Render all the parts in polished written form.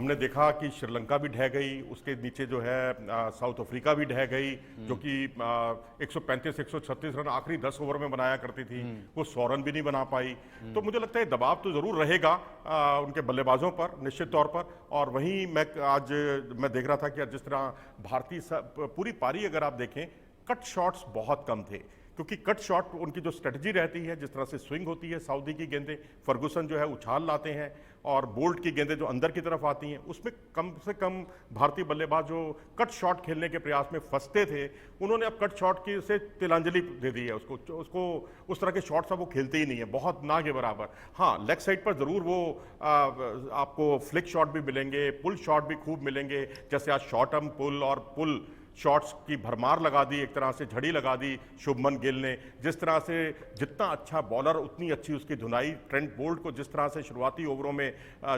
हमने देखा कि श्रीलंका भी ढह गई, उसके नीचे जो है साउथ अफ्रीका भी ढह गई, जो कि 135-136 रन आखिरी 10 ओवर में बनाया करती थी, वो 100 रन भी नहीं बना पाई। तो मुझे लगता है दबाव तो जरूर रहेगा उनके बल्लेबाजों पर निश्चित तौर पर। और वहीं मैं देख रहा था कि जिस तरह भारतीय पूरी पारी अगर आप देखें, कट शॉट्स बहुत कम थे, क्योंकि कट शॉट उनकी जो स्ट्रेटजी रहती है, जिस तरह से स्विंग होती है सऊदी की गेंदें, फर्गुसन जो है उछाल लाते हैं, और बोल्ट की गेंदें जो अंदर की तरफ आती हैं, उसमें कम से कम भारतीय बल्लेबाज जो कट शॉट खेलने के प्रयास में फंसते थे, उन्होंने अब कट शॉट की से तिलांजलि दे दी है उसको उस तरह के शॉट्स अब वो खेलते ही नहीं है, बहुत ना के बराबर। हाँ, लेग साइड पर ज़रूर वो आपको फ्लिक शॉट भी मिलेंगे, पुल शॉट भी खूब मिलेंगे, जैसे आज शॉर्ट आर्म पुल और पुल शॉट्स की भरमार लगा दी, एक तरह से झड़ी लगा दी शुभमन गिल ने। जिस तरह से जितना अच्छा बॉलर उतनी अच्छी उसकी धुनाई, ट्रेंट बोल्ट को जिस तरह से शुरुआती ओवरों में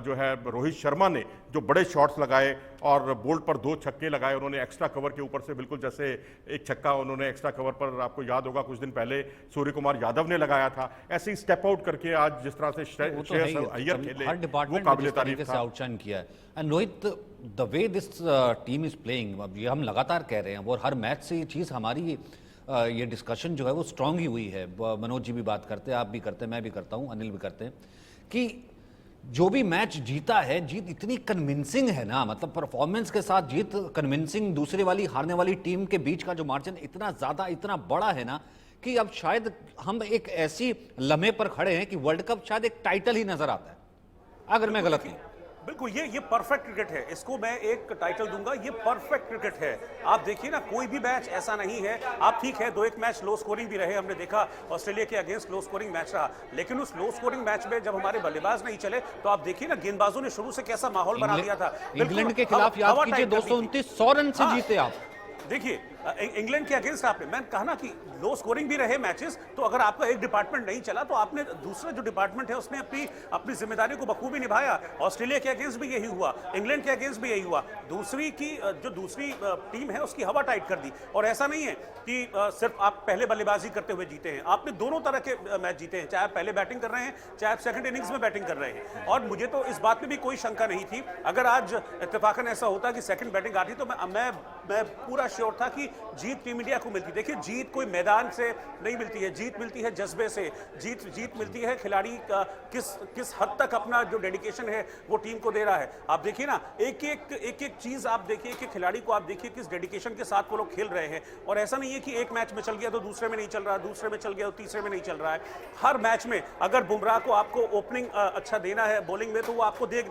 जो है रोहित शर्मा ने जो बड़े शॉट्स लगाए और बोल्ट पर 2 छक्के लगाए उन्होंने एक्स्ट्रा कवर के ऊपर से, बिल्कुल जैसे एक छक्का उन्होंने एक्स्ट्रा कवर पर, आपको याद होगा कुछ दिन पहले सूर्य कुमार यादव ने लगाया था। ऐसे ही स्टेप आउट करके आज जिस तरह से श्रेयस अय्यर खेले, वो काबिल तारीफ था। आउटशाइन किया है। And Rohit, the way this team is playing, अब ये हम लगातार कह रहे हैं, और हर मैच से ये चीज़ हमारी ये डिस्कशन जो है वो स्ट्रांग ही हुई है। मनोज जी भी बात करते हैं, आप भी करते हैं, मैं भी करता हूँ, अनिल भी करते हैं, कि जो भी मैच जीता है, जीत इतनी कन्विंसिंग है ना, मतलब परफॉर्मेंस के साथ जीत कन्विंसिंग, दूसरे वाली हारने वाली टीम के बीच का जो मार्जिन इतना ज़्यादा, इतना बड़ा है ना, कि अब शायद हम एक ऐसी लम्हे पर खड़े हैं कि वर्ल्ड कप शायद एक टाइटल ही नजर आता है, अगर मैं गलत नहीं। बिल्कुल, ये परफेक्ट क्रिकेट है, इसको मैं एक टाइटल दूंगा, ये परफेक्ट क्रिकेट है। आप देखिए ना, कोई भी मैच ऐसा नहीं है, आप ठीक है 2-1 मैच लो स्कोरिंग भी रहे, हमने देखा ऑस्ट्रेलिया के अगेंस्ट लो स्कोरिंग मैच रहा, लेकिन उस लो स्कोरिंग मैच में जब हमारे बल्लेबाज नहीं चले, तो आप देखिए ना गेंदबाजों ने शुरू से कैसा माहौल बना दिया था। इंग्लैंड के खिलाफ याद कीजिए 229 100 रन से जीते आप। देखिए इंग्लैंड के अगेंस्ट आपने, मैंने कहा ना कि लो स्कोरिंग भी रहे मैचेस, तो अगर आपका एक डिपार्टमेंट नहीं चला तो आपने दूसरा जो डिपार्टमेंट है उसने अपनी जिम्मेदारी को बखूबी निभाया। ऑस्ट्रेलिया के अगेंस्ट भी यही हुआ, इंग्लैंड के अगेंस्ट भी यही हुआ। दूसरी टीम है उसकी हवा टाइट कर दी। और ऐसा नहीं है कि सिर्फ आप पहले बल्लेबाजी करते हुए जीते हैं, आपने दोनों तरह के मैच जीते हैं, चाहे आप पहले बैटिंग कर रहे हैं, चाहे आप सेकंड इनिंग्स में बैटिंग कर रहे हैं। और मुझे तो इस बात में भी कोई शंका नहीं थी, अगर आज इत्तेफाकन ऐसा होता कि सेकंड बैटिंग आती तो मैं पूरा श्योर था कि जीत टीम इंडिया को मिलती। देखिए, जीत कोई मैदान से नहीं मिलती है, जीत मिलती है जज्बे से, जीत मिलती है खिलाड़ी का किस हद तक अपना जो डेडिकेशन है वो टीम को दे रहा है। आप देखिए ना, एक चीज आप देखिए कि खिलाड़ी को आप देखिए किस डेडिकेशन के साथ वो लोग खेल रहे हैं। और ऐसा नहीं है कि एक मैच में चल गया तो दूसरे में नहीं चल रहा, दूसरे में चल गया तो तीसरे में नहीं चल रहा है। हर मैच में अगर बुमराह को आपको ओपनिंग अच्छा देना है बॉलिंग में, तो वो आपको दे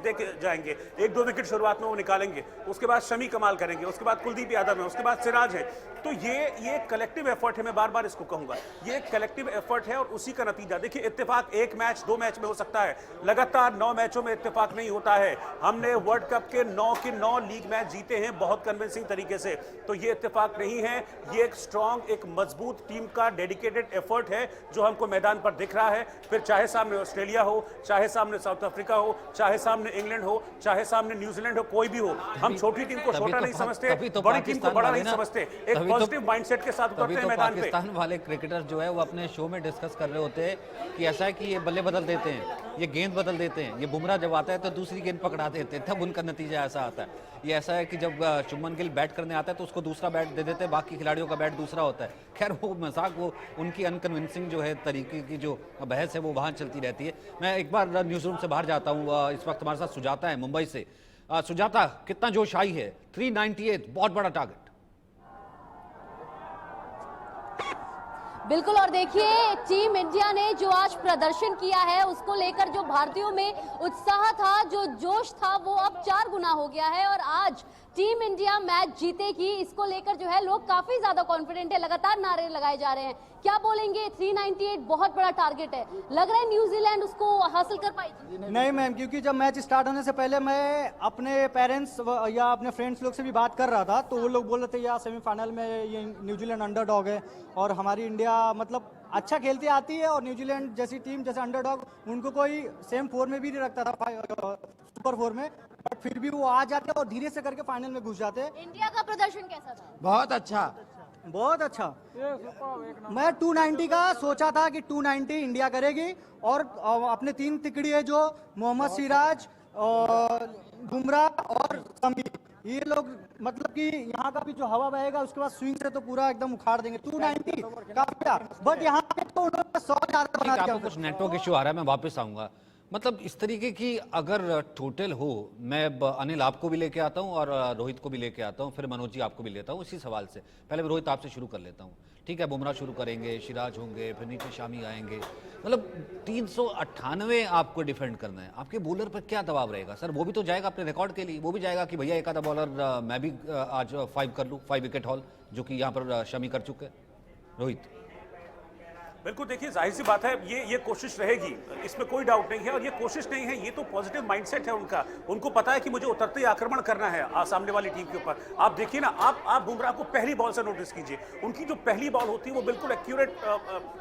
जाएंगे, 1-2 विकेट शुरुआत में वो निकालेंगे, उसके बाद शमी कमाल करेंगे, उसके बाद कुलदीप यादव है, उसके बाद सिराज है। तो ये कलेक्टिव एफर्ट है, मैं बार बार इसको कहूंगा, ये कलेक्टिव एफर्ट है और उसी का नतीजा। देखिए, इत्तेफाक 1 मैच 2 मैच में हो सकता है, लगातार 9 मैचों में इत्तेफाक नहीं होता है। हमने वर्ल्ड कप के 9 लीग मैच जीते हैं बहुत कन्विंसिंग तरीके से। तो ये इत्तेफाक नहीं है, ये एक स्ट्रॉन्ग, एक मजबूत टीम का डेडिकेटेड एफर्ट है जो हमको मैदान पर दिख रहा है। फिर चाहे सामने ऑस्ट्रेलिया हो, चाहे सामने साउथ अफ्रीका हो, चाहे सामने इंग्लैंड हो, चाहे सामने न्यूजीलैंड हो, कोई भी हो, हम छोटी टीम को छोटा नहीं समझते, बड़ी टीम को बड़ा नहीं समझते, एक पॉजिटिव माइंडसेट के साथ उतरते हैं मैदान पे। पाकिस्तान वाले क्रिकेटर जो है वो अपने शो में डिस्कस कर रहे होते हैं कि ऐसा है कि ये बल्ले बदल देते हैं, ये गेंद बदल देते हैं, ये बुमराह जब आता है तो दूसरी गेंद पकड़ा देते हैं, तब उनका नतीजा ऐसा आता है। ये ऐसा है कि जब शुभमन गिल बैट करने आता है तो उसको दूसरा बैट दे देते हैं, बाकी खिलाड़ियों का बैट दूसरा होता है। खैर, वो मजाक, वो उनकी अनकन्विंसिंग जो है तरीके की जो बहस है वो वहाँ चलती रहती है। मैं एक बार न्यूज़ रूम से बाहर जाता हूँ, इस वक्त हमारे साथ सुजाता है मुंबई से। सुजाता, कितना जोश आई है? 398 बहुत बड़ा टारगेट। बिल्कुल, और देखिए टीम इंडिया ने जो आज प्रदर्शन किया है उसको लेकर जो भारतीयों में उत्साह था, जो जोश था, वो अब 4 गुना हो गया है। और आज टीम इंडिया मैच जीतेगी, इसको लेकर जो है लोग काफी ज्यादा कॉन्फिडेंट है, लगातार नारे लगाए जा रहे हैं। क्या बोलेंगे? 398 बहुत बड़ा टारगेट है, लग रहा है न्यूजीलैंड उसको हासिल कर पाएगी? नहीं मैम, क्योंकि जब मैच स्टार्ट होने से पहले मैं अपने पेरेंट्स या अपने फ्रेंड्स लोग से भी बात कर रहा था, तो वो लोग बोल रहे थे यार सेमीफाइनल में ये न्यूजीलैंड अंडरडॉग है और हमारी इंडिया मतलब अच्छा खेलती आती है, और न्यूजीलैंड जैसी टीम जैसे अंडरडॉग उनको कोई सेम 4 में भी नहीं रखता था, सुपर 4 में, बट फिर भी वो आ जाते और धीरे से करके फाइनल में घुस जाते। इंडिया का प्रदर्शन कैसा था? बहुत अच्छा, बहुत अच्छा। मैं 290 का सोचा था कि 290 इंडिया करेगी, और अपने 3 तिकड़ी है जो मोहम्मद सिराज, और बुमराह और शमी, ये लोग मतलब कि यहाँ का भी जो हवा बहेगा उसके बाद स्विंग से तो पूरा एकदम उखाड़ देंगे। 290 काफी, बट यहाँ पे तो उन्होंने 100 ज्यादा बना आपको दिया। कुछ नेटवर्क इश्यू आ रहा है, मैं वापस आऊंगा। मतलब इस तरीके की अगर टोटल हो, मैं अनिल आपको भी लेके आता हूं और रोहित को भी लेके आता हूं, फिर मनोज जी आपको भी लेता हूं इसी सवाल से। पहले रोहित आपसे शुरू कर लेता हूं। ठीक है, बुमराह शुरू करेंगे, सिराज होंगे, फिर नीचे शामी आएंगे, मतलब 398 आपको डिफेंड करना है। आपके बॉलर पर क्या दबाव रहेगा सर? वो भी तो जाएगा अपने रिकॉर्ड के लिए, वो भी जाएगा कि भैया एक आधा बॉलर मैं भी आज 5 कर लूँ, 5 विकेट हॉल, जो कि यहाँ पर शमी कर चुके हैं। रोहित बिल्कुल, देखिए जाहिर सी बात है ये कोशिश रहेगी, इसमें कोई डाउट नहीं है। और ये कोशिश नहीं है, ये तो पॉजिटिव माइंडसेट है उनका। उनको पता है कि मुझे उतरते ही आक्रमण करना है सामने वाली टीम के ऊपर। आप देखिए ना, आप बुमराह को पहली बॉल से नोटिस कीजिए, उनकी जो पहली बॉल होती है वो बिल्कुल एक्यूरेट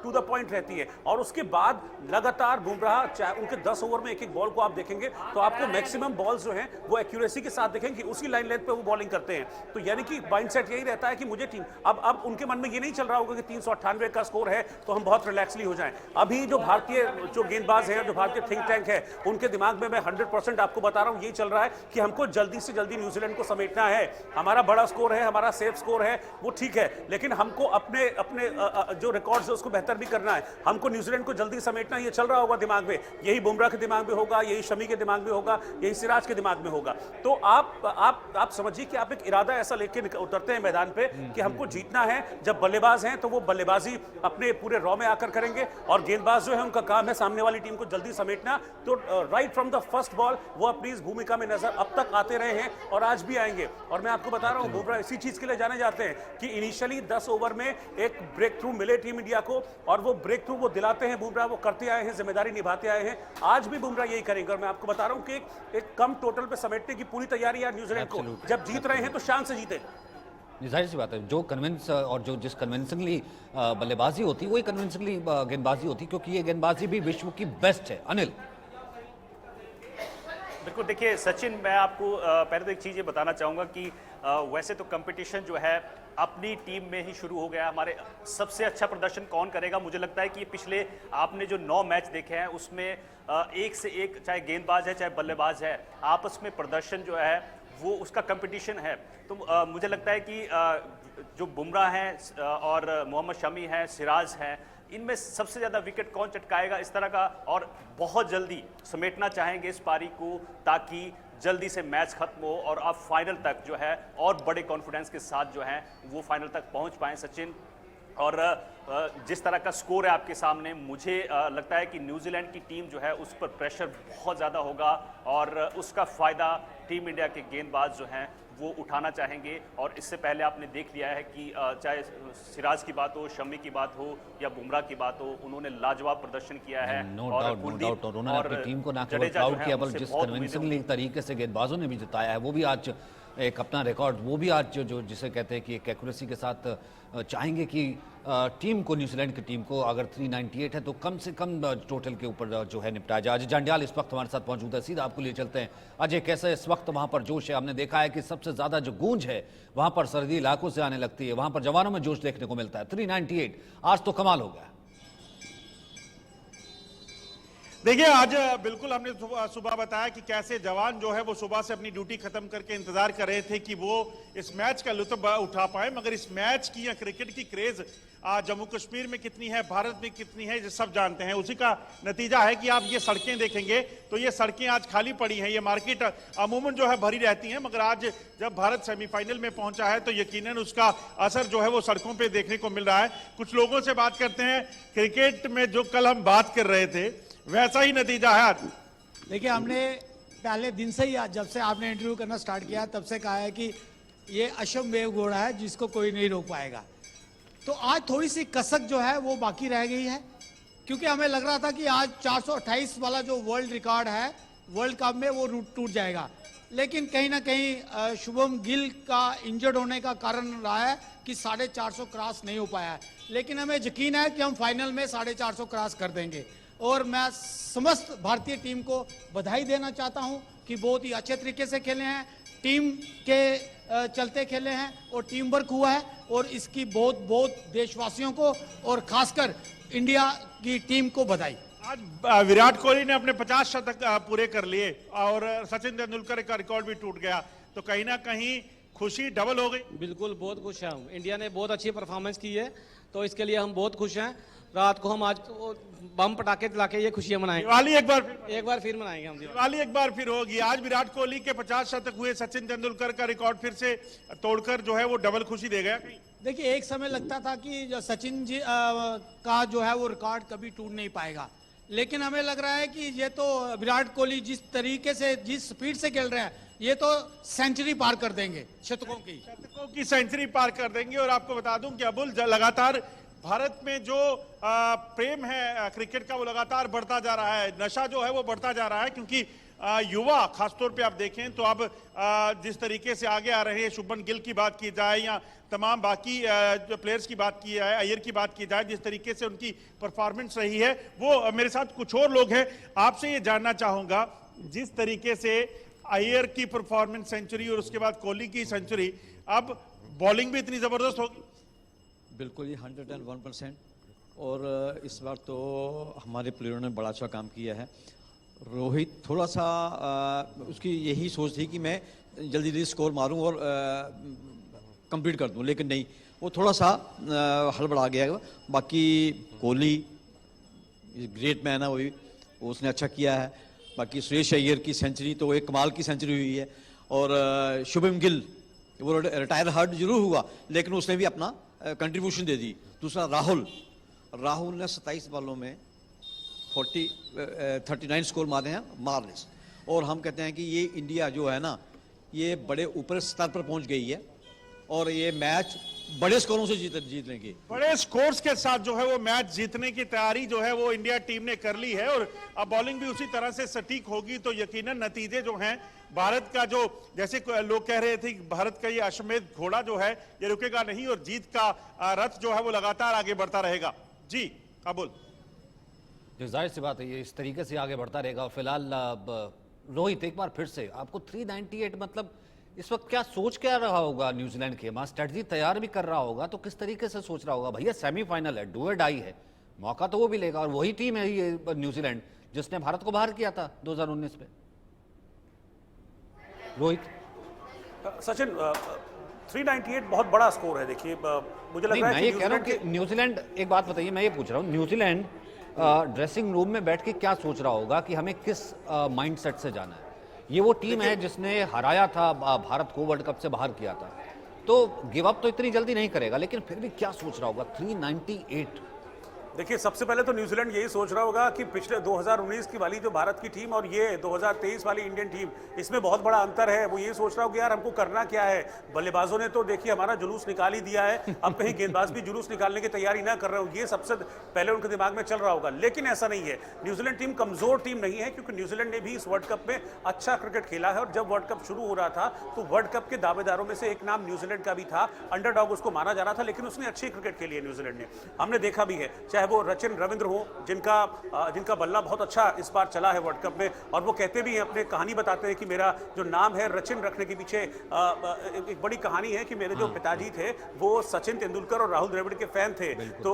टू द पॉइंट रहती है। और उसके बाद लगातार बुमराह, चाहे उनके 10 ओवर में एक एक बॉल को आप देखेंगे तो आपको मैक्सिमम बॉल्स जो हैं वो एक्यूरेसी के साथ देखेंगे, उसी लाइन लेंथ पे वो बॉलिंग करते हैं। तो यानी कि माइंडसेट यही रहता है कि मुझे टीम, अब उनके मन में ये नहीं चल रहा होगा कि 398 का स्कोर है तो हम बहुत रिलैक्सली हो जाएं। अभी जो भारतीय जो गेंदबाज हैं, जो भारतीय थिंक टैंक है, उनके दिमाग में मैं 100% आपको बता रहा हूं यही चल रहा है कि हमको जल्दी से जल्दी न्यूजीलैंड को समेटना है। हमारा बड़ा स्कोर है, हमारा सेफ स्कोर है, वो ठीक है, लेकिन हमको अपने अपने जो रिकॉर्ड्स है उसको बेहतर भी करना है। हमको न्यूजीलैंड को जल्दी समेटना है, ये चल रहा होगा दिमाग में। यही बुमराह के दिमाग में होगा, यही शमी के दिमाग में होगा, यही सिराज के दिमाग में होगा। तो आप समझिए कि आप एक इरादा ऐसा लेके उतरते हैं मैदान पे कि हमको जीतना है। जब बल्लेबाज हैं तो वो बल्लेबाजी अपने पूरे रॉ में आकर करेंगे, और गेंदबाज जो है उनका काम है सामने वाली टीम को जल्दी समेटना। तो right from the first ball वो अपनी इस भूमिका में नजर अब तक आते रहे हैं और आज भी आएंगे। और मैं आपको बता रहा हूं, बुमराह इसी चीज के लिए जाने जाते हैं कि इनिशियली 10 ओवर में एक ब्रेक थ्रू मिले टीम इंडिया को, और वो ब्रेक थ्रू वो दिलाते हैं बुमराह, वो करते आए हैं, जिम्मेदारी निभाते आए हैं। आज भी बुमराह यही करेंगे। और मैं आपको बता रहा हूं कि एक कम टोटल पे समेटने की पूरी तैयारी है न्यूजीलैंड को। जब जीत रहे हैं तो शान से जीते। जाहिर सी बात है, जो कन्विंस और जो जिस कन्विंसिंगली बल्लेबाजी होती है वही कन्विंसिंगली गेंदबाजी होती है, क्योंकि ये गेंदबाजी भी विश्व की बेस्ट है। अनिल बिल्कुल, देखिए सचिन, मैं आपको पहले तो एक चीज़ ये बताना चाहूँगा कि वैसे तो कंपटीशन जो है अपनी टीम में ही शुरू हो गया। हमारे सबसे अच्छा प्रदर्शन कौन करेगा, मुझे लगता है कि पिछले आपने जो 9 मैच देखे हैं उसमें एक से एक, चाहे गेंदबाज है चाहे बल्लेबाज है, आपस में प्रदर्शन जो है वो उसका कंपटीशन है। तो मुझे लगता है कि जो बुमराह हैं और मोहम्मद शमी हैं, सिराज हैं, इनमें सबसे ज़्यादा विकेट कौन चटकाएगा इस तरह का, और बहुत जल्दी समेटना चाहेंगे इस पारी को ताकि जल्दी से मैच खत्म हो और आप फाइनल तक जो है और बड़े कॉन्फिडेंस के साथ जो है वो फाइनल तक पहुंच पाएं सचिन। और जिस तरह का स्कोर है आपके सामने, मुझे लगता है कि न्यूजीलैंड की टीम जो है उस पर प्रेशर बहुत ज़्यादा होगा और उसका फ़ायदा टीम इंडिया के गेंदबाज जो हैं वो उठाना चाहेंगे। और इससे पहले आपने देख लिया है कि चाहे सिराज की बात हो, शमी की बात हो या बुमराह की बात हो, उन्होंने लाजवाब प्रदर्शन किया है। नो डाउट, और उन्होंने अपनी टीम को ना केवल प्राउड किया बल्कि जिस कन्विंसिंगली तरीके से गेंदबाजों ने भी जिताया है, वो भी आज एक अपना रिकॉर्ड, वो भी आज जो जिसे कहते हैं कि एक एक्यूरेसी के साथ चाहेंगे कि टीम को, न्यूजीलैंड की टीम को अगर 398 है तो कम से कम टोटल के ऊपर जो है निपटाया जाए। अजय जांडियाल इस वक्त हमारे साथ मौजूद है, सीधा आपको लिए चलते हैं। अजय, कैसे इस वक्त वहाँ पर जोश है? हमने देखा है कि सबसे ज़्यादा जो गूंज है वहाँ पर सरहदी इलाकों से आने लगती है, वहाँ पर जवानों में जोश देखने को मिलता है। 398 आज तो कमाल हो गया। देखिए, आज बिल्कुल हमने सुबह बताया कि कैसे जवान जो है वो सुबह से अपनी ड्यूटी खत्म करके इंतजार कर रहे थे कि वो इस मैच का लुत्फ उठा पाए। मगर इस मैच की या क्रिकेट की क्रेज जम्मू कश्मीर में कितनी है, भारत में कितनी है, ये सब जानते हैं। उसी का नतीजा है कि आप ये सड़कें देखेंगे तो ये सड़कें आज खाली पड़ी हैं। ये मार्केट अमूमन जो है भरी रहती हैं, मगर आज जब भारत सेमीफाइनल में पहुंचा है तो यकीनन उसका असर जो है वो सड़कों पे देखने को मिल रहा है। कुछ लोगों से बात करते हैं। क्रिकेट में जो कल हम बात कर रहे थे वैसा ही नतीजा है आज। देखिए, हमने पहले दिन से ही, जब से आपने इंटरव्यू करना स्टार्ट किया तब से कहा है कि ये अश्वमेव घोड़ा है जिसको कोई नहीं रोक पाएगा। तो आज थोड़ी सी कसक जो है वो बाकी रह गई है, क्योंकि हमें लग रहा था कि आज 428 वाला जो वर्ल्ड रिकॉर्ड है वर्ल्ड कप में वो टूट जाएगा, लेकिन कहीं ना कहीं शुभम गिल का इंजर्ड होने का कारण रहा है कि 450 क्रॉस नहीं हो पाया है। लेकिन हमें यकीन है कि हम फाइनल में 450 क्रॉस कर देंगे। और मैं समस्त भारतीय टीम को बधाई देना चाहता हूं कि बहुत ही अच्छे तरीके से खेले हैं, टीम के चलते खेले हैं और टीम वर्क हुआ है। और इसकी बहुत बहुत देशवासियों को और खासकर इंडिया की टीम को बधाई। आज विराट कोहली ने अपने 50 शतक पूरे कर लिए और सचिन तेंदुलकर का रिकॉर्ड भी टूट गया, तो कहीं ना कहीं खुशी डबल हो गई। बिल्कुल, बहुत खुश हैं हम। इंडिया ने बहुत अच्छी परफॉर्मेंस की है, तो इसके लिए हम बहुत खुश हैं। रात को हम आज बम पटाखे चला के ये खुशियां मनाएंगे। दिवाली एक बार फिर मनाएंगे हम। दिवाली एक बार फिर होगी। आज विराट कोहली के 50 शतक हुए, सचिन तेंदुलकर का रिकॉर्ड फिर से तोड़कर जो है वो डबल खुशी दे गया। देखिए, एक समय लगता था कि जो सचिन जी का जो है वो रिकॉर्ड कभी टूट नहीं पाएगा, लेकिन हमें लग रहा है कि ये तो विराट कोहली जिस तरीके से, जिस स्पीड से खेल रहे हैं, ये तो सेंचुरी पार कर देंगे, शतकों की सेंचुरी पार कर देंगे। और आपको बता दूं कि अबुल, लगातार भारत में जो प्रेम है क्रिकेट का वो लगातार बढ़ता जा रहा है, नशा जो है वो बढ़ता जा रहा है, क्योंकि युवा खासतौर पे आप देखें तो अब जिस तरीके से आगे आ रहे हैं, शुभमन गिल की बात की जाए या तमाम बाकी जो प्लेयर्स की बात की जाए, अय्यर की बात की जाए, जिस तरीके से उनकी परफॉर्मेंस रही है, वो मेरे साथ कुछ और लोग हैं। आपसे ये जानना चाहूंगा, जिस तरीके से अय्यर की परफॉर्मेंस सेंचुरी और उसके बाद कोहली की सेंचुरी, अब बॉलिंग भी इतनी जबरदस्त होगी। बिल्कुल ही 101%। और इस बार तो हमारे प्लेयरों ने बड़ा अच्छा काम किया है। रोहित थोड़ा सा उसकी यही सोच थी कि मैं जल्दी जल्दी स्कोर मारूं और कंप्लीट कर दूं, लेकिन नहीं, वो थोड़ा सा हड़बड़ा गया। बाकी कोहली ग्रेट मैन है, वो भी उसने अच्छा किया है। बाकी सुरेश अय्यर की सेंचुरी तो एक कमाल की सेंचुरी हुई है। और शुभम गिल वो रिटायर हर्ट जरूर हुआ, लेकिन उसने भी अपना कंट्रीब्यूशन दे दी। दूसरा राहुल ने 27 बॉलों में 39 स्कोर मारे हैं, मार्लेस। और हम कहते हैं कि ये इंडिया जो है ना, ये बड़े ऊपर स्तर पर पहुंच गई है और ये मैच बड़े स्कोरों से जीत लेंगे। बड़े स्कोर्स के साथ जो है वो मैच जीतने की तैयारी जो है वो इंडिया टीम ने कर ली है। और अब बॉलिंग भी उसी तरह से सटीक होगी, तो यकीनन नतीजे जो हैं भारत का, जो जैसे लोग कह रहे थे कि भारत का ये अश्वमेध घोड़ा जो है ये रुकेगा नहीं और जीत का रथ जो है वो लगातार आगे बढ़ता रहेगा। जी अबुल। जाहिर सी बात है, ये इस तरीके से आगे बढ़ता रहेगा। और फिलहाल रोहित, एक बार फिर से आपको 398, मतलब इस वक्त क्या सोच क्या रहा होगा न्यूजीलैंड के? वहां स्ट्रेटजी तैयार भी कर रहा होगा, तो किस तरीके से सोच रहा होगा? भैया सेमीफाइनल है, डू और डाई है, मौका तो वो भी लेगा। और वही टीम है ये न्यूजीलैंड जिसने भारत को बाहर किया था 2019 में। रोहित, सचिन, 398 बहुत बड़ा स्कोर है। देखिए, मुझे लग रहा है मैं ये कह रहा हूं कि न्यूजीलैंड, एक बात बताइए, मैं ये पूछ रहा हूँ, न्यूजीलैंड ड्रेसिंग रूम में बैठ के क्या सोच रहा होगा कि हमें किस माइंडसेट से जाना है? ये वो टीम है जिसने हराया था भारत को, वर्ल्ड कप से बाहर किया था, तो गिव अप तो इतनी जल्दी नहीं करेगा, लेकिन फिर भी क्या सोच रहा होगा? 398। देखिए, सबसे पहले तो न्यूजीलैंड यही सोच रहा होगा कि पिछले 2019 की वाली जो भारत की टीम और ये 2023 वाली इंडियन टीम, इसमें बहुत बड़ा अंतर है। वो ये सोच रहा होगा यार हमको करना क्या है। बल्लेबाजों ने तो देखिए हमारा जुलूस निकाल ही दिया है, अब कहीं गेंदबाज भी जुलूस निकालने की तैयारी ना कर रहे हो, ये सबसे पहले उनके दिमाग में चल रहा होगा। लेकिन ऐसा नहीं है, न्यूजीलैंड टीम कमजोर टीम नहीं है, क्योंकि न्यूजीलैंड ने भी इस वर्ल्ड कप में अच्छा क्रिकेट खेला है। और जब वर्ल्ड कप शुरू हो रहा था तो वर्ल्ड कप के दावेदारों में से एक नाम न्यूजीलैंड का भी था, अंडरडॉग उसको माना जा रहा था, लेकिन उसने अच्छी क्रिकेट खेली है न्यूजीलैंड ने। हमने देखा भी है, चाहे वो रचिन रविंद्र हो, जिनका बल्ला बहुत अच्छा इस बार चला है वर्ल्ड कप में, और वो कहते भी हैं, अपने कहानी बताते हैं कि मेरा जो नाम है रचिन रखने के पीछे एक बड़ी कहानी है कि मेरे जो पिताजी थे वो सचिन तेंदुलकर और राहुल द्रविड़ के फैन थे, तो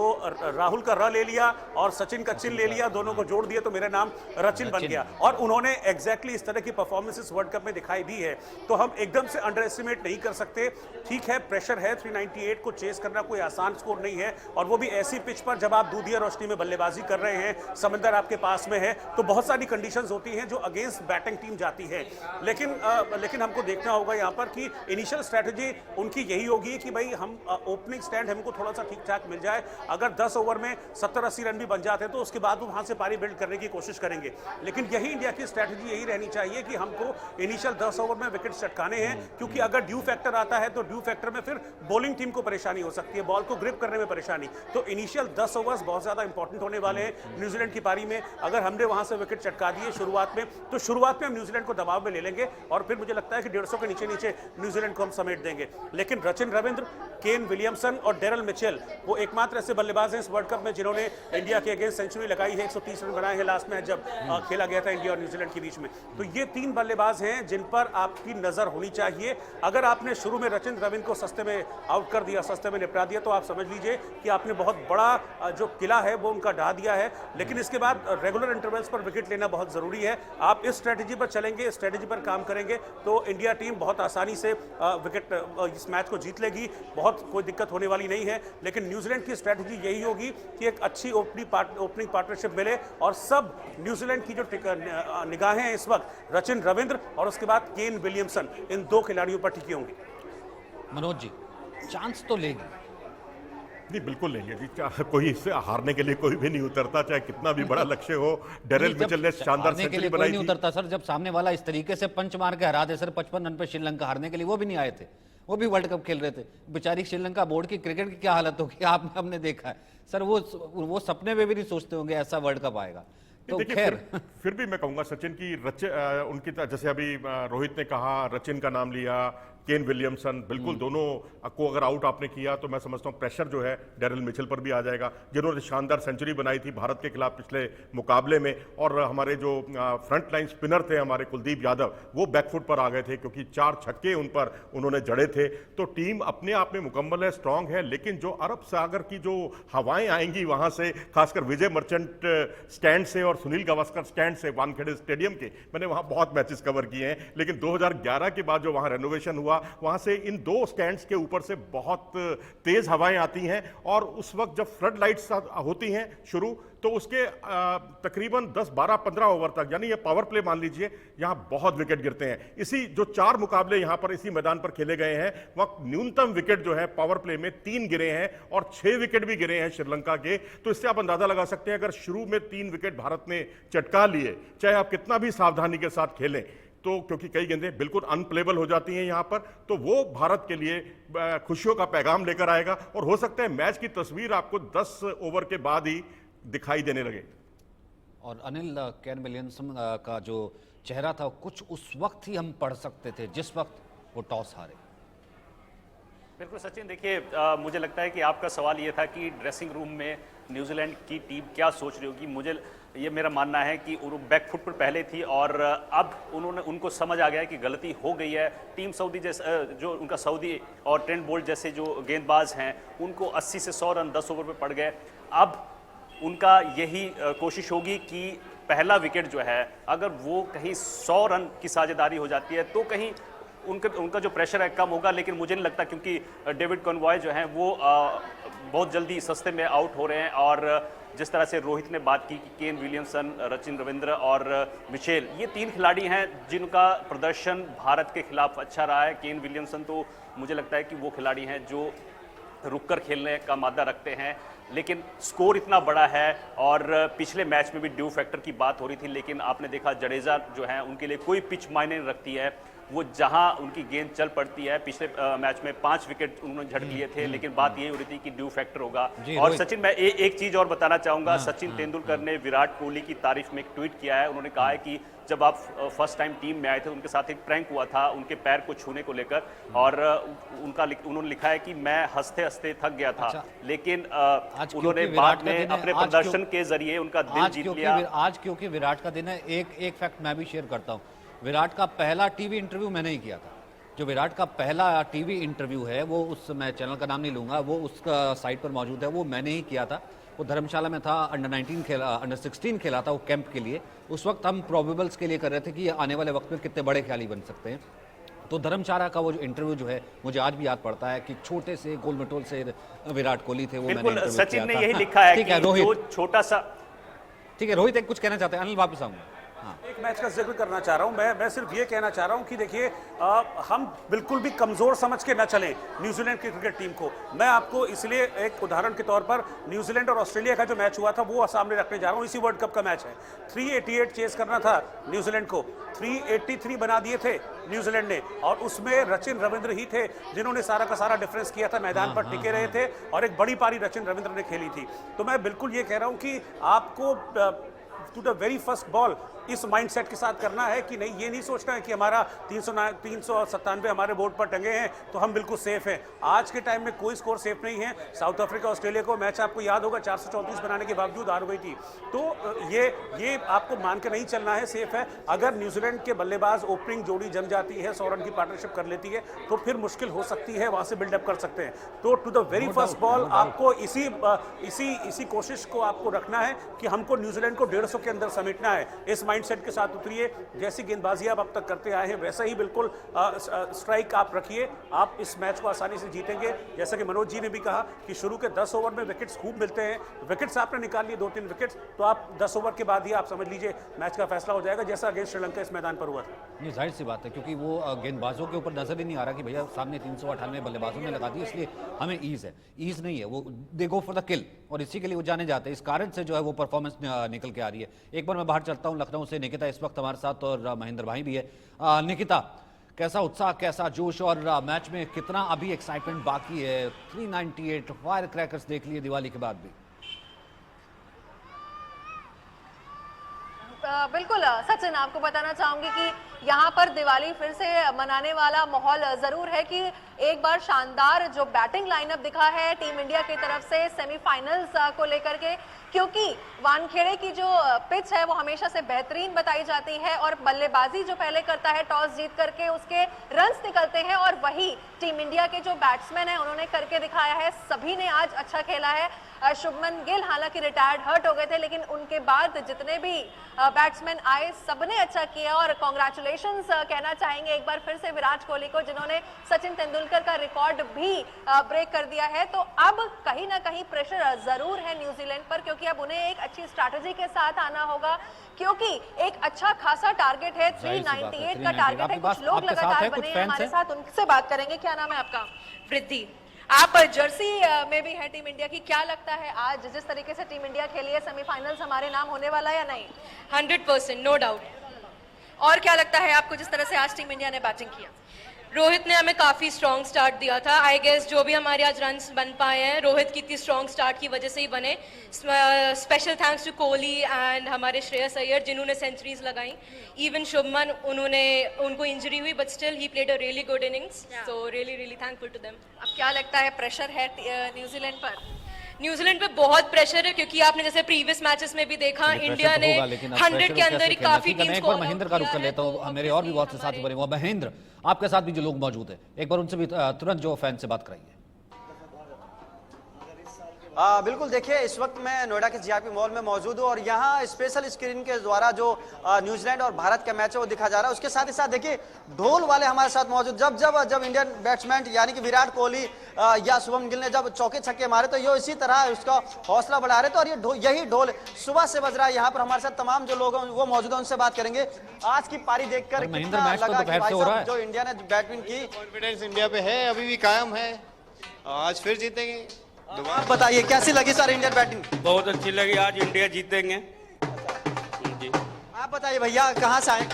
राहुल का र ले लिया और सचिन का चिन ले लिया, दोनों को जोड़ दिया तो मेरा नाम रचिन बन गया। और उन्होंने एग्जैक्टली इस तरह की परफॉर्मेंसेस वर्ल्ड कप में दिखाई भी है, तो हम एकदम से अंडर एस्टिमेट नहीं कर सकते। ठीक है, प्रेशर है, 398 को चेस करना कोई आसान स्कोर नहीं है, और वो भी ऐसी पिच पर जब आप दूधिया रोशनी में बल्लेबाजी कर रहे हैं, समंदर आपके पास में है, तो बहुत सारी कंडीशंस होती हैं जो अगेंस्ट बैटिंग टीम जाती है। लेकिन हमको देखना होगा यहाँ पर कि इनिशियल स्ट्रैटेजी उनकी यही होगी कि भाई हम ओपनिंग स्टैंड हमको थोड़ा सा ठीक ठाक मिल जाए। अगर 10 ओवर में 70-80 रन भी बन जाते हैं तो उसके बाद वो वहां से पारी बिल्ड करने की कोशिश करेंगे। लेकिन यही इंडिया की स्ट्रैटेजी यही रहनी चाहिए कि हमको इनिशियल 10 ओवर में विकेट चटकाने हैं, क्योंकि अगर ड्यू फैक्टर आता है तो ड्यू फैक्टर में फिर बॉलिंग टीम को परेशानी हो सकती है, बॉल को ग्रिप करने में परेशानी। तो इनिशियल 10 ओवर्स बहुत ज्यादा इंपॉर्टेंट होने वाले हैं न्यूजीलैंड की पारी में। अगर हमने वहां से विकेट चटका दिए शुरुआत में, तो शुरुआत में हम न्यूजीलैंड को दबाव में ले लेंगे और फिर मुझे लगता है कि 150 के नीचे नीचे न्यूजीलैंड को हम समेट देंगे। लेकिन रचिन रविंद्र, केन विलियमसन और डेरल मिचेल वो एकमात्र ऐसे बल्लेबाज हैं इस वर्ल्ड कप में जिन्होंने इंडिया के अगेंस्ट सेंचुरी लगाई है। 130 रन बनाए हैं लास्ट मैच जब खेला गया था इंडिया और न्यूजीलैंड के बीच में। तो ये 3 बल्लेबाज हैं जिन पर आपकी नजर होनी चाहिए। अगर आपने शुरू में रचिन रविंद्र को सस्ते में आउट कर दिया, सस्ते में निपटा दिया, तो आप समझ लीजिए कि आपने बहुत बड़ा जो किला है वो उनका ढा दिया है, लेकिन इसके बाद रेगुलर इंटरवल्स पर विकेट लेना बहुत ज़रूरी है। आप इस स्ट्रेटजी पर चलेंगे, स्ट्रेटजी पर काम करेंगे तो इंडिया टीम बहुत आसानी से विकेट इस मैच को जीत लेगी, बहुत कोई दिक्कत होने वाली नहीं है। लेकिन न्यूजीलैंड की स्ट्रेटजी यही होगी कि एक अच्छी ओपनिंग पार्टनरशिप मिले और सब न्यूजीलैंड की जो निगाहें हैं इस वक्त रचिन रविंद्र और उसके बाद केन विलियमसन, इन दो खिलाड़ियों पर टिकी होंगी। मनोज जी, चांस तो लेगी? नहीं, बिल्कुल नहीं है जी। कोई इससे हारने के लिए कोई भी नहीं उतरता, चाहे कितना भी बड़ा लक्ष्य हो। डेरिल मिचेल ने शानदार हारने के सेंचुरी लिए कोई बनाई नहीं थी। उतरता सर, जब सामने वाला इस तरीके से पंच मार के हरा दे सर 55 रन पे श्रीलंका, हारने के लिए वो भी नहीं आए थे, वो भी वर्ल्ड कप खेल रहे थे। बेचारी श्रीलंका बोर्ड की क्रिकेट की क्या हालत होगी आपने हमने देखा है सर, वो सपने में भी नहीं सोचते होंगे ऐसा वर्ल्ड कप आएगा। तो देखिए, खैर फिर भी मैं कहूंगा सचिन की उनकी जैसे अभी रोहित ने कहा, रचिन का नाम लिया, केन विलियमसन, बिल्कुल दोनों को अगर आउट आपने किया तो मैं समझता हूं प्रेशर जो है डेरिल मिचेल पर भी आ जाएगा, जिन्होंने शानदार सेंचुरी बनाई थी भारत के खिलाफ पिछले मुकाबले में। और हमारे जो फ्रंट लाइन स्पिनर थे हमारे कुलदीप यादव, वो बैकफुट पर आ गए थे क्योंकि 4 छक्के उन पर उन्होंने जड़े थे। तो टीम अपने आप में मुकम्मल है, स्ट्रांग है, लेकिन जो अरब सागर की जो हवाएं आएंगी वहां से, खासकर विजय मर्चेंट स्टैंड से और सुनील गावस्कर स्टैंड से, वानखेड़े स्टेडियम के, मैंने वहां बहुत मैचेस कवर किए हैं, लेकिन 2011 के बाद जो वहां रेनोवेशन हुआ वहां से इन 2 स्टैंड्स के ऊपर से बहुत तेज हवाएं आती हैं और उस वक्त जब फ्लड लाइट्स होती हैं शुरू, तो उसके तकरीबन 10, 12, 15 ओवर तक, यानी ये पावर प्ले मान लीजिए, यहां बहुत विकेट गिरते हैं। इसी जो 4 मुकाबले यहां पर इसी मैदान पर खेले गए हैं, वहां न्यूनतम विकेट जो है पावर प्ले में 3 गिरे हैं और 6 विकेट भी गिरे हैं श्रीलंका के। तो इससे आप अंदाजा लगा सकते हैं अगर शुरू में 3 विकेट भारत ने चटका लिए, चाहे आप कितना भी सावधानी के साथ खेलें, तो क्योंकि कई गेंदें बिल्कुल अनप्लेबल हो जाती हैं यहां पर, तो वो भारत के लिए खुशियों का पैगाम लेकर आएगा और हो सकता है मैच की तस्वीर आपको 10 ओवर के बाद ही दिखाई देने लगे। और अनिल, केन विलियमसन का जो चेहरा था कुछ उस वक्त ही हम पढ़ सकते थे जिस वक्त वो टॉस हारे। बिल्कुल सचिन, देखिए मुझे लगता है कि आपका सवाल ये था कि ड्रेसिंग रूम में न्यूजीलैंड की टीम क्या सोच रही होगी। मुझे ये मेरा मानना है कि वो बैकफुट पर पहले थी और अब उनको समझ आ गया है कि गलती हो गई है। टीम सऊदी जैसे जो उनका सऊदी और ट्रेंट बोल्ट जैसे जो गेंदबाज हैं उनको 80 से 100 रन 10 ओवर पे पड़ गए। अब उनका यही कोशिश होगी कि पहला विकेट जो है अगर वो कहीं 100 रन की साझेदारी हो जाती है तो कहीं उनका जो प्रेशर है कम होगा। लेकिन मुझे नहीं लगता, क्योंकि डेविड कॉनवॉय जो हैं वो बहुत जल्दी सस्ते में आउट हो रहे हैं। और जिस तरह से रोहित ने बात की कि केन विलियमसन, रचिन रविंद्र और मिचेल, ये 3 खिलाड़ी हैं जिनका प्रदर्शन भारत के खिलाफ अच्छा रहा है। केन विलियमसन तो मुझे लगता है कि वो खिलाड़ी हैं जो रुककर खेलने का मादा रखते हैं, लेकिन स्कोर इतना बड़ा है। और पिछले मैच में भी ड्यू फैक्टर की बात हो रही थी, लेकिन आपने देखा जडेजा जो है उनके लिए कोई पिच मायने नहीं रखती है, वो जहां उनकी गेंद चल पड़ती है। पिछले मैच में 5 विकेट उन्होंने झटक लिए थे, लेकिन बात यही हो रही थी कि ड्यू फैक्टर होगा। और सचिन, मैं एक चीज और बताना चाहूंगा। सचिन तेंदुलकर ने विराट कोहली की तारीफ में एक ट्वीट किया है। उन्होंने कहा है कि जब आप फर्स्ट टाइम टीम में आए थे उनके साथ एक प्रैंक हुआ था उनके पैर को छूने को लेकर, और उन्होंने लिखा है कि मैं हंसते हंसते थक गया था। अच्छा, लेकिन उन्होंने बाद में अपने प्रदर्शन के जरिए उनका दिल जीत लिया। आज क्योंकि विराट का दिन है, एक फैक्ट मैं भी शेयर करता हूँ। विराट का पहला टीवी इंटरव्यू मैंने ही किया था। जो विराट का पहला टीवी इंटरव्यू है वो मैं चैनल का नाम नहीं लूंगा, वो उसका साइट पर मौजूद है, वो मैंने ही किया था। वो धर्मशाला में था, अंडर 16 खेला था वो कैंप के लिए। उस वक्त हम प्रोबेबल्स के लिए कर रहे थे कि आने वाले वक्त में कितने बड़े खिलाड़ी बन सकते हैं। तो धर्मशाला का वो जो इंटरव्यू जो है मुझे आज भी याद पड़ता है कि छोटे से गोल मटोल से विराट कोहली थे, वो मैंने सचिन ने यही लिखा है कि रोहित छोटा सा, ठीक है रोहित एक कुछ कहना चाहते हैं, अनिल वापस आऊंगा। एक मैच का जिक्र करना चाह रहा हूं मैं सिर्फ ये कहना चाह रहा हूं कि देखिए हम बिल्कुल भी कमजोर समझ के न चलें न्यूजीलैंड की क्रिकेट टीम को। मैं आपको इसलिए एक उदाहरण के तौर पर न्यूजीलैंड और ऑस्ट्रेलिया का जो मैच हुआ था वो सामने रखने जा रहा हूं। इसी वर्ल्ड कप का मैच है। 388 चेस करना था न्यूजीलैंड को, 383 बना दिए थे न्यूजीलैंड ने, और उसमें रचिन रविंद्र ही थे जिन्होंने सारा का सारा डिफरेंस किया था, मैदान पर टिके रहे थे और एक बड़ी पारी रचिन रविंद्र ने खेली थी। तो मैं बिल्कुल ये कह रहा हूं कि आपको to the very first ball इस माइंडसेट के साथ करना है कि नहीं, ये नहीं सोचना है कि हमारा 397 हमारे बोर्ड पर टंगे हैं तो हम बिल्कुल सेफ हैं। आज के टाइम में कोई स्कोर सेफ नहीं है। साउथ अफ्रीका ऑस्ट्रेलिया को मैच आपको याद होगा 434 बनाने के बावजूद हार गई थी। तो ये आपको मान के नहीं चलना है सेफ है। अगर न्यूजीलैंड के बल्लेबाज ओपनिंग जोड़ी जम जाती है, 100 रन की पार्टनरशिप कर लेती है, तो फिर मुश्किल हो सकती है, वहां से बिल्डअप कर सकते हैं। तो to the very first ball आपको इसी कोशिश को आपको रखना है कि हमको न्यूजीलैंड को 150 के अंदर समेटना है। इस माइंडसेट के साथ उतरिए, जैसी गेंदबाजी आप अब तक करते आए हैं वैसा ही बिल्कुल स्ट्राइक आप रखिए, आप इस मैच को आसानी से जीतेंगे। जैसा कि मनोज जी ने भी कहा कि शुरू के 10 ओवर में विकेट्स खूब मिलते हैं, विकेट्स आपने निकाल लिए 2-3 विकेट्स, तो आप 10 ओवर के बाद ही आप समझ लीजिए मैच का फैसला हो जाएगा, जैसा अगेंस्ट श्रीलंका इस मैदान पर हुआ था। ये जाहिर सी बात है, क्योंकि वो गेंदबाजों के ऊपर नजर ही नहीं आ रहा कि भैया सामने 398 बल्लेबाजों ने लगा दी, इसलिए हमें ईज है। ईज नहीं है, वो दे गो फॉर द किल, और इसी के लिए वो जाने जाते हैं। इस कारण से जो है वो परफॉर्मेंस निकल के आ रही है। एक बार मैं बाहर चलता हूँ लखनऊ से, निकिता इस वक्त हमारे साथ और महेंद्र भाई भी है। निकिता, कैसा उत्साह, कैसा जोश, और मैच में कितना अभी एक्साइटमेंट बाकी है? 398 फायर क्रैकर्स देख लिए दिवाली के बाद भी। बिल्कुल सचिन, आपको बताना चाहूंगी कि यहाँ पर दिवाली फिर से मनाने वाला माहौल जरूर है कि एक बार शानदार जो बैटिंग लाइनअप दिखा है टीम इंडिया की तरफ से सेमीफाइनल्स को लेकर के, क्योंकि वानखेड़े की जो पिच है वो हमेशा से बेहतरीन बताई जाती है और बल्लेबाजी जो पहले करता है टॉस जीत करके उसके रन्स निकलते हैं, और वही टीम इंडिया के जो बैट्समैन हैं उन्होंने करके दिखाया है। सभी ने आज अच्छा खेला है। शुभमन गिल हालांकि रिटायर्ड हर्ट हो गए थे, लेकिन उनके बाद जितने भी बैट्समैन आए सबने अच्छा किया, और कॉन्ग्रेचुलेशंस कहना चाहेंगे एक बार फिर से विराट कोहली को, जिन्होंने सचिन तेंदुलकर का रिकॉर्ड भी ब्रेक कर दिया है। तो अब कहीं ना कहीं प्रेशर जरूर है न्यूजीलैंड पर, क्योंकि अब उन्हें एक अच्छी स्ट्रैटेजी के साथ आना होगा, क्योंकि एक अच्छा खासा टारगेट है, 398 का टारगेट है। कुछ लोग लगातार बने हैं हमारे साथ, उनसे बात करेंगे। क्या नाम है आपका? वृद्धि। आप जर्सी में भी है टीम इंडिया की, क्या लगता है आज जिस तरीके से टीम इंडिया खेली है, सेमीफाइनल्स हमारे नाम होने वाला है या नहीं? 100%, नो डाउट। और क्या लगता है आपको जिस तरह से आज टीम इंडिया ने बैटिंग किया? रोहित ने हमें काफ़ी स्ट्रॉन्ग स्टार्ट दिया था। आई गेस जो भी हमारे आज रन्स बन पाए हैं रोहित की इतनी स्ट्रॉन्ग स्टार्ट की वजह से ही बने। Special thanks to Kohli and हमारे श्रेयस अय्यर जिन्होंने सेंचुरीज लगाई। इवन शुभमन, उनको इंजरी हुई but still he played a really good innings, so really thankful to them. अब क्या लगता है प्रेशर है न्यूजीलैंड पर? न्यूजीलैंड पे बहुत प्रेशर है, क्योंकि आपने जैसे प्रीवियस मैचेस में भी देखा इंडिया ने 100 के अंदर ही काफी टीम्स एक को बार महेंद्र का रुख कर लेता हूँ, मेरे और भी बहुत से साथी बने हुए। महेंद्र, आपके साथ भी जो लोग मौजूद हैं, एक बार उनसे भी तुरंत जो फैन से बात कराइए। बिल्कुल, देखिए इस वक्त मैं नोएडा के जीआरपी मॉल में मौजूद हूँ और यहाँ स्पेशल स्क्रीन के द्वारा जो न्यूजीलैंड और भारत का मैच है वो दिखा जा रहा है। उसके साथ ही साथ देखिए ढोल वाले हमारे साथ मौजूद, जब इंडियन बैट्समैन यानी कि विराट कोहली या शुभम गिल ने जब चौके छक्के मारे तो ये इसी तरह उसका हौसला बढ़ा रहे थे, और यही ढोल सुबह से बज रहा है। यहाँ पर हमारे साथ तमाम जो लोग हैं वो मौजूद है, उनसे बात करेंगे। आज की पारी देखकर कितना लगा कि भाई साहब जो इंडिया ने बैटिंग की, कॉन्फिडेंस इंडिया पे है, अभी भी कायम है, आज फिर जीतेंगे। आप बताइए कैसी लगी सर इंडियन बैटिंग? बहुत अच्छी लगी, आज इंडिया जीतेंगे जी। आप बताइए भैया कहाँ से आए?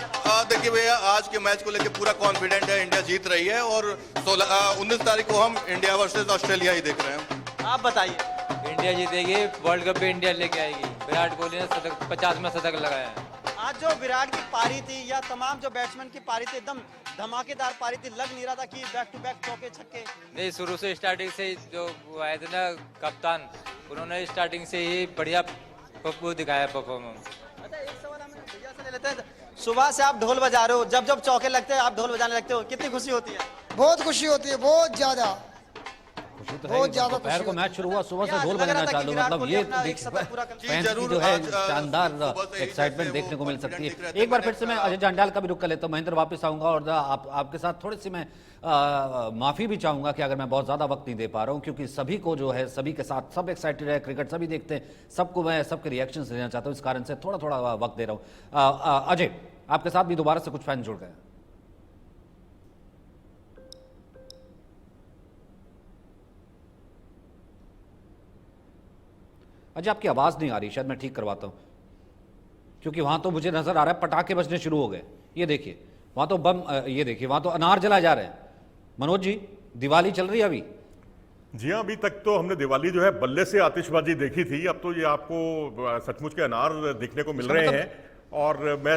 देखिए भैया, आज के मैच को लेकर पूरा कॉन्फिडेंट है, इंडिया जीत रही है और 19 तारीख को हम इंडिया वर्सेस ऑस्ट्रेलिया ही देख रहे हैं। आप बताइए। इंडिया जीतेगी, वर्ल्ड कप पे इंडिया लेके आएगी। विराट कोहली ने 50 में शतक लगाया है। आज जो विराट की पारी थी या तमाम जो बैट्समैन की पारी थी, एकदम धमाकेदार पारी थी, लग नहीं रहा था कि बैक टू बैक चौके छक्के। नहीं, शुरू से स्टार्टिंग से जो आए थे ना कप्तान, उन्होंने स्टार्टिंग से ही बढ़िया दिखाया परफॉर्मेंस। अच्छा, एक सवाल हमें भैया से ले लेते हैं। सुबह से आप ढोल बजा रहे हो, जब चौके लगते हैं आप ढोल बजाने लगते हो, कितनी खुशी होती है? बहुत खुशी होती है, बहुत ज्यादा। बहुत ज्यादा दोपहर को मैच शुरू हुआ, सुबह से ढोल बजाना चालू, मतलब ये फैंस की जो है शानदार एक्साइटमेंट देखने को मिल सकती है। एक बार फिर से मैं अजय जांडाल का भी रुख कर लेता हूँ, महेंद्र वापस आऊंगा और आपके साथ थोड़ी सी मैं माफी भी चाहूंगा कि अगर मैं बहुत ज्यादा वक्त नहीं दे पा रहा हूँ, क्योंकि सभी को जो है सभी के साथ सब एक्साइटेड है, क्रिकेट सभी देखते हैं, सबको मैं सबके रिएक्शंस देना चाहता हूँ, इस कारण से थोड़ा थोड़ा वक्त दे रहा हूँ। अजय, आपके साथ भी दोबारा से कुछ फैन जुड़ गए। अजय, आपकी आवाज नहीं आ रही, शायद मैं ठीक करवाता हूं, क्योंकि वहां तो मुझे नजर आ रहा है पटाखे बजने शुरू हो गए। ये देखिए वहां तो बम, ये देखिए वहां तो अनार जला जा रहे हैं। मनोज जी, दिवाली चल रही है अभी? जी हाँ, अभी तक तो हमने दिवाली जो है बल्ले से आतिशबाजी देखी थी, अब तो ये आपको सचमुच के अनार देखने को मिल रहे हैं। और मैं